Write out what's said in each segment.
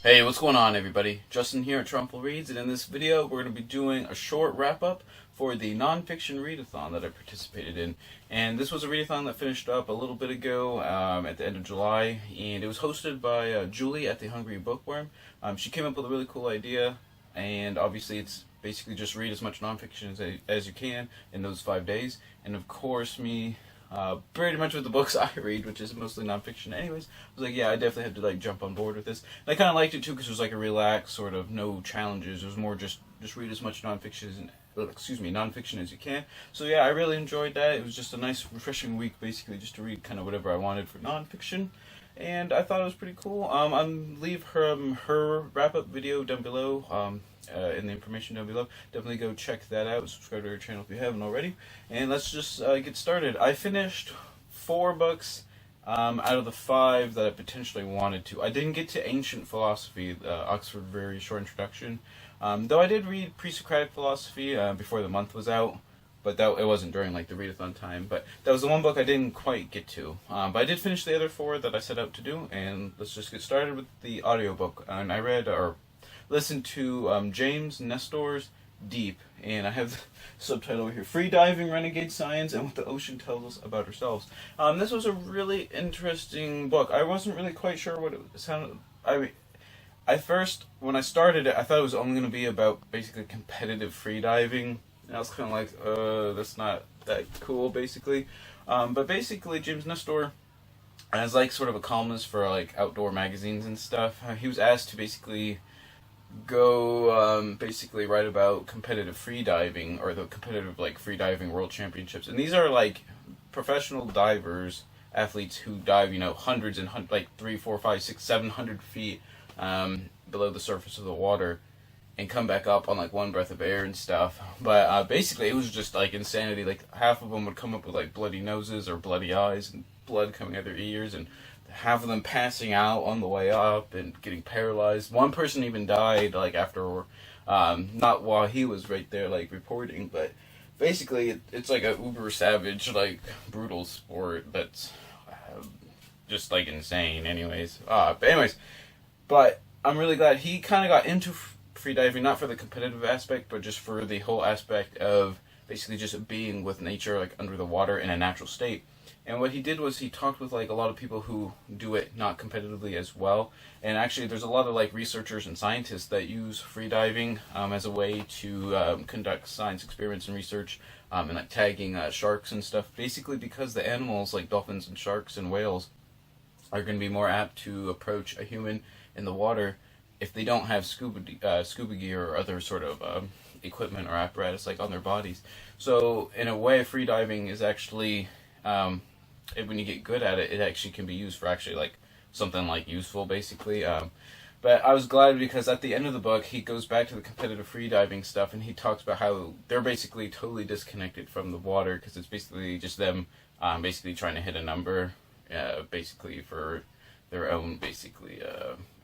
Hey, what's going on, everybody? Justin here at Trumpel Reads, and in this video, we're going to be doing a short wrap-up for the Nonfiction Readathon that I participated in. And this was a readathon that finished up a little bit ago at the end of July, and it was hosted by Julie at the Hungry Bookworm. She came up with a really cool idea, and obviously it's basically just read as much nonfiction as you can in those 5 days. And of course, me pretty much with the books I read, which is mostly nonfiction anyways, I was like, yeah, I definitely had to like jump on board with this. And I kind of liked it too because it was like a relaxed sort of no challenges. It was more just read as much nonfiction as you can. So yeah, I really enjoyed that. It was just a nice refreshing week basically just to read kind of whatever I wanted for nonfiction. And I thought it was pretty cool. I'll leave her wrap up video down below. In the information down below. Definitely go check that out. Subscribe to her channel if you haven't already. And let's just get started. I finished 4 books out of the 5 that I potentially wanted to. I didn't get to Ancient Philosophy, Oxford Very Short Introduction. Though I did read Pre-Socratic Philosophy before the month was out. But it wasn't during like the readathon time. But that was the one book I didn't quite get to. But I did finish the other 4 that I set out to do. And let's just get started with the audiobook. And I read, or listen to James Nestor's Deep, and I have the subtitle over here: Free Diving, Renegade Science, and What the Ocean Tells Us About Ourselves. This was a really interesting book. I wasn't really quite sure what it sounded. At first, when I started it, I thought it was only going to be about basically competitive free diving, and I was kind of like, that's not that cool, basically. But basically, James Nestor, as like sort of a columnist for like outdoor magazines and stuff, he was asked to basically go basically write about competitive free diving, or the competitive like free diving world championships. And these are like professional divers, athletes who dive, hundreds and like 3, 4, 5, 6, 700 feet below the surface of the water, and come back up on like one breath of air and stuff. But basically it was just like insanity. Like half of them would come up with like bloody noses or bloody eyes and blood coming out of their ears, and half of them passing out on the way up and getting paralyzed. One person even died like after, not while he was right there like reporting, but basically it's like a uber savage, like brutal sport that's just like insane. But I'm really glad he kind of got into free diving, not for the competitive aspect, but just for the whole aspect of basically just being with nature, like under the water in a natural state. And what he did was he talked with like a lot of people who do it not competitively as well. And actually there's a lot of like researchers and scientists that use freediving as a way to conduct science experiments and research, and like tagging sharks and stuff. Basically because the animals like dolphins and sharks and whales are going to be more apt to approach a human in the water if they don't have scuba gear or other sort of equipment or apparatus like on their bodies. So in a way, freediving is actually when you get good at it, it actually can be used for actually like something like useful, basically. But I was glad because at the end of the book, he goes back to the competitive freediving stuff, and he talks about how they're basically totally disconnected from the water because it's basically just them basically trying to hit a number, basically for their own basically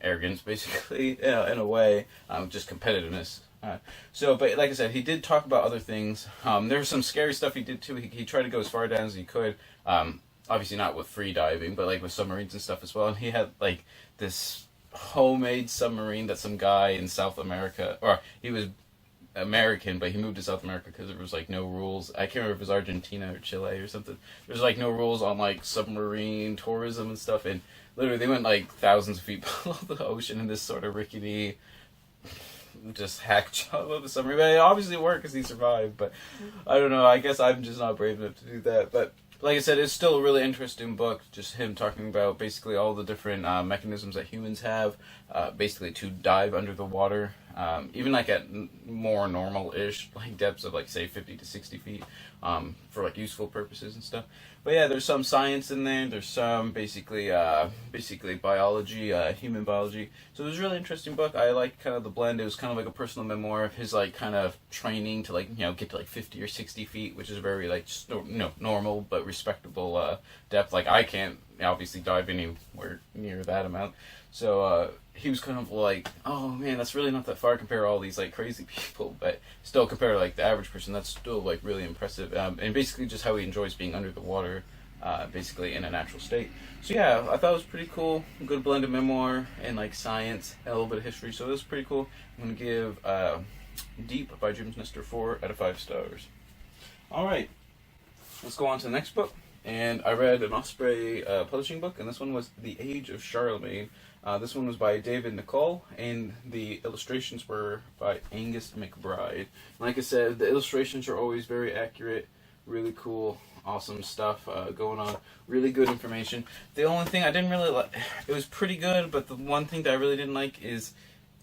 arrogance, basically, in a way, just competitiveness. But like I said, he did talk about other things. There was some scary stuff he did too. He tried to go as far down as he could. Obviously not with free diving, but like with submarines and stuff as well. And he had like this homemade submarine that some guy in South America, or he was American, but he moved to South America because there was like no rules. I can't remember if it was Argentina or Chile or something. There's like no rules on like submarine tourism and stuff. And literally they went like thousands of feet below the ocean in this sort of rickety just hack job of a submarine. But it obviously worked because he survived. But I don't know. I guess I'm just not brave enough to do that. But like I said, it's still a really interesting book. Just him talking about basically all the different mechanisms that humans have, basically to dive under the water, even like at more normal-ish like depths of like say 50 to 60 feet, for like useful purposes and stuff. But yeah, there's some science in there. There's some basically biology, human biology. So it was a really interesting book. I like kind of the blend. It was kind of like a personal memoir of his like kind of training to like get to like 50 or 60 feet, which is very like just, normal but respectable depth. Like I can't obviously dive anywhere near that amount. So he was kind of like, oh man, that's really not that far compared to all these like crazy people, but still compared to like the average person, that's still like really impressive. And basically just how he enjoys being under the water basically in a natural state. So yeah, I thought it was pretty cool. Good blend of memoir and like science and a little bit of history. So it was pretty cool. I'm gonna give Deep by James Nestor 4 out of 5 stars. All right, let's go on to the next book. And I read an Osprey publishing book, and this one was The Age of Charlemagne. This one was by David Nicole, and the illustrations were by Angus McBride. Like I said, the illustrations are always very accurate, really cool, awesome stuff going on, really good information. The only thing I didn't really like, it was pretty good, but the one thing that I really didn't like is,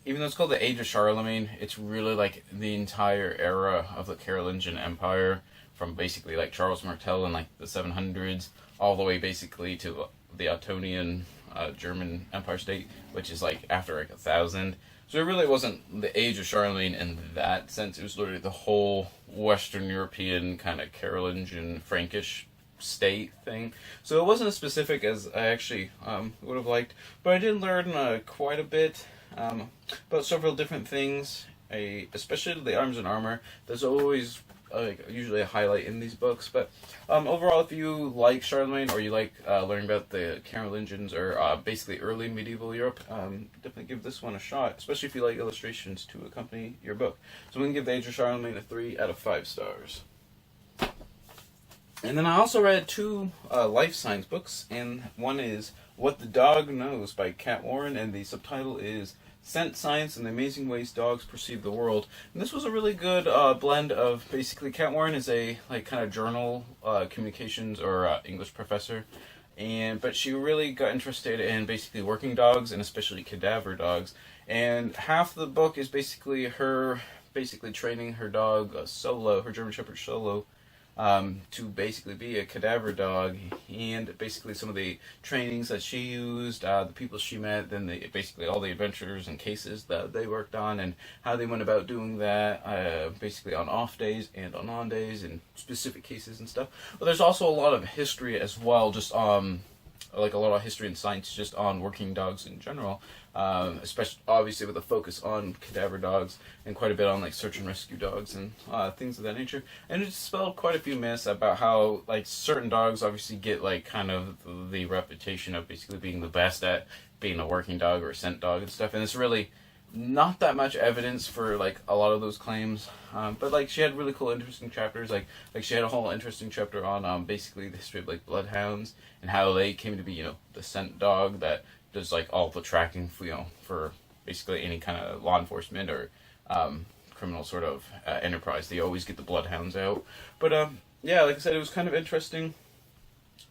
even though it's called The Age of Charlemagne, it's really like the entire era of the Carolingian Empire, from basically like Charles Martel in like the 700s all the way basically to the Ottonian German Empire State, which is like after like 1000. So it really wasn't the Age of Charlemagne in that sense. It was literally the whole Western European kind of Carolingian Frankish state thing. So it wasn't as specific as I actually would have liked, but I did learn quite a bit about several different things, especially the arms and armor. There's always usually a highlight in these books, but overall, if you like Charlemagne or you like learning about the Carolingians or basically early medieval Europe, definitely give this one a shot, especially if you like illustrations to accompany your book. So I'm going to give The Age of Charlemagne a 3 out of 5 stars. And then I also read 2 life science books, and one is What the Dog Knows by Kat Warren, and the subtitle is Scent Science and the Amazing Ways Dogs Perceive the World. And this was a really good blend of, basically, Kat Warren is a like kind of journal communications or English professor, but she really got interested in basically working dogs and especially cadaver dogs. And half the book is basically her training her dog Solo, her German Shepherd Solo, to basically be a cadaver dog, and basically some of the trainings that she used, the people she met, then basically all the adventures and cases that they worked on, and how they went about doing that, basically on off days and on days, and specific cases and stuff. But there's also a lot of history as well, just like a lot of history and science just on working dogs in general, especially obviously with a focus on cadaver dogs and quite a bit on like search and rescue dogs and things of that nature. And it dispelled quite a few myths about how like certain dogs obviously get like kind of the reputation of basically being the best at being a working dog or a scent dog and stuff. And it's really not that much evidence for like a lot of those claims, but like she had really cool interesting chapters, like she had a whole interesting chapter on basically the history of like bloodhounds and how they came to be, the scent dog that does like all the tracking for, for basically any kind of law enforcement or criminal sort of enterprise. They always get the bloodhounds out. But yeah, like I said, it was kind of interesting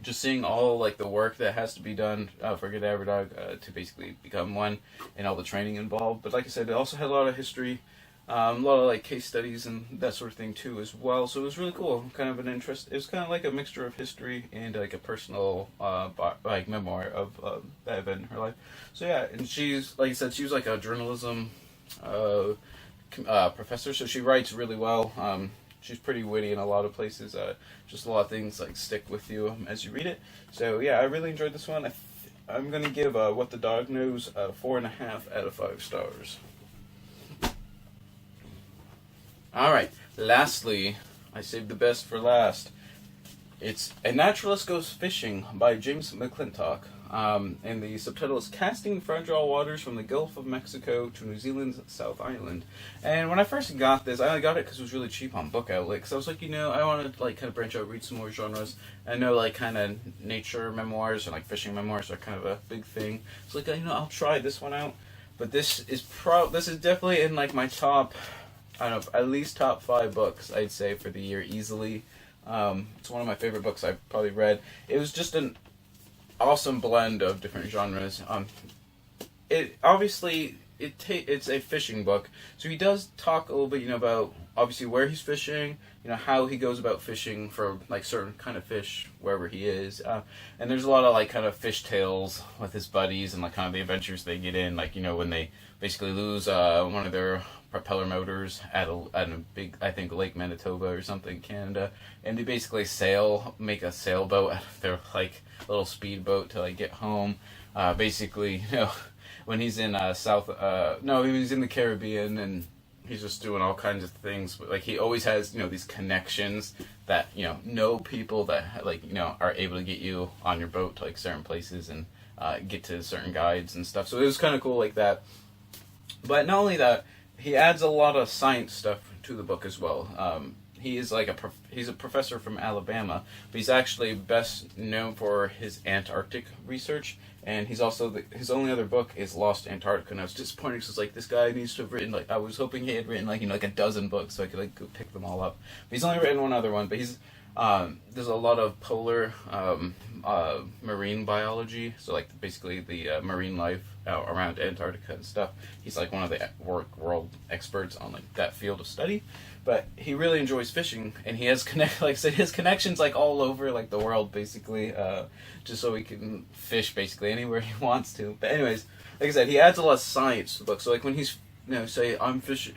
just seeing all like the work that has to be done for a cadaver dog to basically become one, and all the training involved. But like I said, it also had a lot of history, a lot of like case studies and that sort of thing too as well. So it was really cool. Kind of an interest. It was kind of like a mixture of history and like a personal like memoir of that event in her life. So yeah, and she's, like I said, she was like a journalism professor, so she writes really well. She's pretty witty in a lot of places. Just a lot of things like stick with you as you read it. So yeah, I really enjoyed this one. I'm going to give What the Dog Knows 4.5 out of 5 stars. Alright, lastly, I saved the best for last. It's A Naturalist Goes Fishing by James McClintock. And the subtitle is Casting Fragile Waters from the Gulf of Mexico to New Zealand's South Island. And when I first got this, I only got it because it was really cheap on Book Outlet. Because I was like, I wanted to like kind of branch out, read some more genres. I know like kind of nature memoirs and like fishing memoirs are kind of a big thing. So like, I'll try this one out. But this is definitely in like my top, I don't know, at least top 5 books I'd say for the year easily. It's one of my favorite books I've probably read. It was just an awesome blend of different genres. It obviously it's a fishing book, so he does talk a little bit, about obviously where he's fishing, how he goes about fishing for like certain kind of fish wherever he is, and there's a lot of like kind of fish tales with his buddies and like kind of the adventures they get in, like when they basically lose one of their propeller motors at a big, I think, Lake Manitoba or something, Canada, and they basically make a sailboat out of their like little speedboat to like get home. Basically, when he's in when he's in the Caribbean, and he's just doing all kinds of things. Like he always has, these connections that know people that like are able to get you on your boat to like certain places and get to certain guides and stuff. So it was kind of cool like that. But not only that, he adds a lot of science stuff to the book as well. He is like he's a professor from Alabama, but he's actually best known for his Antarctic research. And he's also his only other book is Lost Antarctica, and I was disappointed because like this guy needs to have written I was hoping he had written like a dozen books so I could like go pick them all up. But he's only written one other one. But he's there's a lot of polar marine biology, so like basically the marine life around Antarctica and stuff. He's like one of the world experts on like that field of study. But he really enjoys fishing, and he has like I said, his connections like all over like the world basically, just so he can fish basically anywhere he wants to. But anyways, like I said, he adds a lot of science to the book. So like when he's say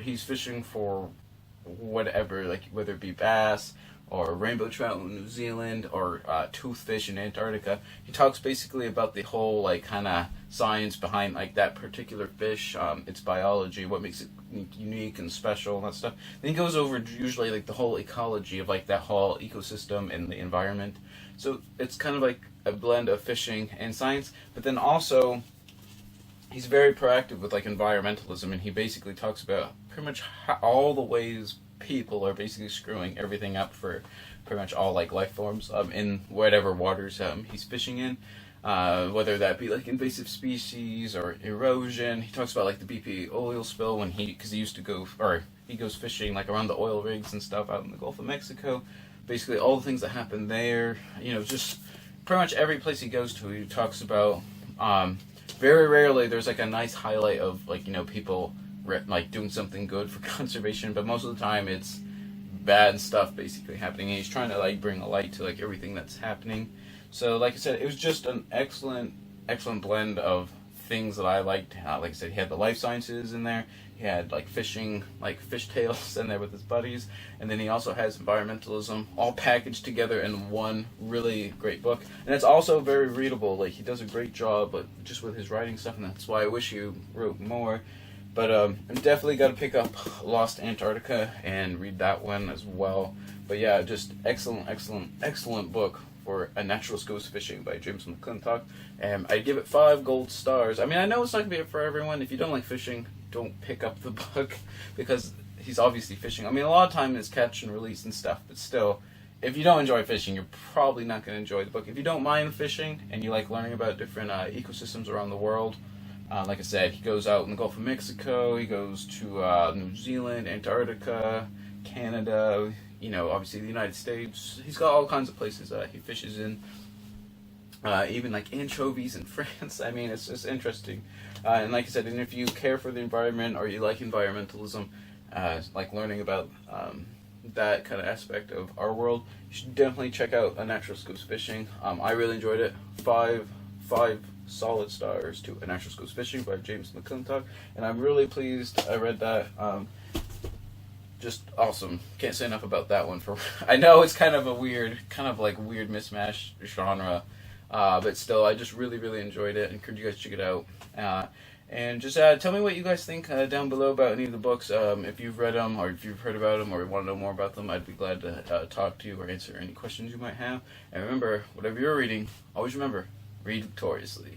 he's fishing for whatever, like whether it be bass or rainbow trout in New Zealand or toothfish in Antarctica. He talks basically about the whole like kind of science behind like that particular fish, its biology, what makes it unique and special and that stuff. Then he goes over usually like the whole ecology of like that whole ecosystem and the environment. So it's kind of like a blend of fishing and science, but then also he's very proactive with like environmentalism, and he basically talks about pretty much all the ways people are basically screwing everything up for pretty much all like life forms in whatever waters he's fishing in, whether that be like invasive species or erosion. He talks about like the BP oil spill because he used to go, or he goes fishing like around the oil rigs and stuff out in the Gulf of Mexico. Basically all the things that happen there, just pretty much every place he goes to, he talks about. Very rarely there's like a nice highlight of like people like doing something good for conservation, but most of the time it's bad stuff basically happening, and he's trying to like bring a light to like everything that's happening. So like I said, it was just an excellent blend of things that I liked. Like I said, he had the life sciences in there, he had like fishing, like fish tales in there with his buddies, and then he also has environmentalism all packaged together in one really great book. And it's also very readable. Like he does a great job but just with his writing stuff, and that's why I wish you wrote more. But I'm definitely got to pick up Lost Antarctica and read that one as well. But yeah, just excellent book for A Naturalist Goes Fishing by James McClintock. I give it 5 gold stars. I mean, I know it's not going to be for everyone. If you don't like fishing, don't pick up the book because he's obviously fishing. I mean, a lot of time it's catch and release and stuff, but still, if you don't enjoy fishing, you're probably not going to enjoy the book. If you don't mind fishing and you like learning about different ecosystems around the world, like I said, he goes out in the Gulf of Mexico, he goes to New Zealand, Antarctica, Canada, obviously the United States. He's got all kinds of places he fishes in, even like anchovies in France. I mean, it's just interesting. And like I said, and if you care for the environment or you like environmentalism, like learning about that kind of aspect of our world, you should definitely check out A Naturalist Goes Fishing. I really enjoyed it. 5 solid stars to A Naturalist Goes Fishing by James McClintock, and I'm really pleased I read that. Just awesome. Can't say enough about that one. I know it's kind of weird mismatch genre, but still, I just really enjoyed it, and encourage you guys to check it out. And just tell me what you guys think down below about any of the books. If you've read them, or if you've heard about them, or want to know more about them, I'd be glad to talk to you or answer any questions you might have. And remember, whatever you're reading, always remember, read victoriously.